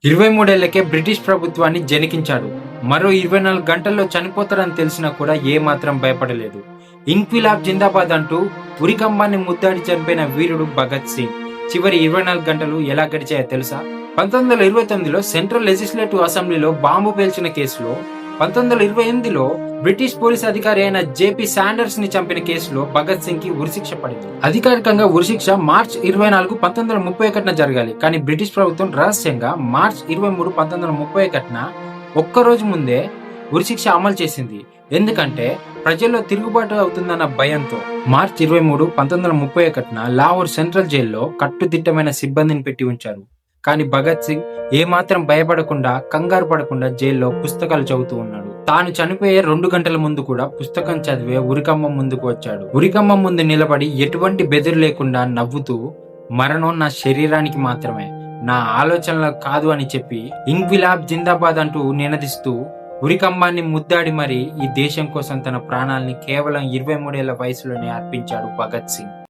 23 ఏళ్లకే British ప్రభుత్వాన్ని జనికించాడు. మరో 24 గంటల్లో చనిపోతాడని తెలిసినా కూడా ఏమాత్రం భయపడలేదు. ఇంక్విలాబ్ జిందాబాద్ అంటూ ఉరికంబాన్ని ముద్దాడి చనిపోయిన వీరుడు భగత్ సింగ్. చివరి 24 గంటలు ఎలా గడిచాయో తెలుసా? 1929లో సెంట్రల్ లెజిస్లేటివ్ అసెంబ్లీలో బాంబు పేల్చిన కేసులో, 1928లో బ్రిటిష్ పోలీస్ అధికారి అయిన జేపీ శాండర్స్ ని చంపిన కేసులో భగత్ సింగ్ కి ఉరిశిక్ష పడింది. అధికారికంగా ఉరిశిక్ష మార్చ్ 24, 1931 జరగాలి. కానీ బ్రిటిష్ ప్రభుత్వం రహస్యంగా మార్చ్ 23, 1931 ఒక్కరోజు ముందే ఉరిశిక్ష అమలు చేసింది. ఎందుకంటే ప్రజల్లో తిరుగుబాటు అవుతుందన్న భయంతో. మార్చ్ 23, 1931 లాహోర్ సెంట్రల్ జైల్లో కట్టుదిట్టమైన సిబ్బందిని పెట్టి ఉంచారు. కానీ భగత్ సింగ్ ఏమాత్రం భయపడకుండా, కంగారు పడకుండా జైల్లో పుస్తకాలు చదువుతూ ఉన్నాడు. తాను చనిపోయే 2 గంటల ముందు కూడా పుస్తకం చదివే ఉరికంబం ముందుకు వచ్చాడు. ఉరికంబం ముందు నిలబడి ఎటువంటి బెదురు లేకుండా నవ్వుతూ, మరణం నా శరీరానికి మాత్రమే, నా ఆలోచనలకు కాదు అని చెప్పి ఇంక్విలాబ్ జిందాబాద్ అంటూ నినదిస్తూ ఉరికంబాన్ని ముద్దాడి మరి ఈ దేశం కోసం తన ప్రాణాల్ని కేవలం 23 ఏళ్ల వయసులోనే అర్పించాడు భగత్ సింగ్.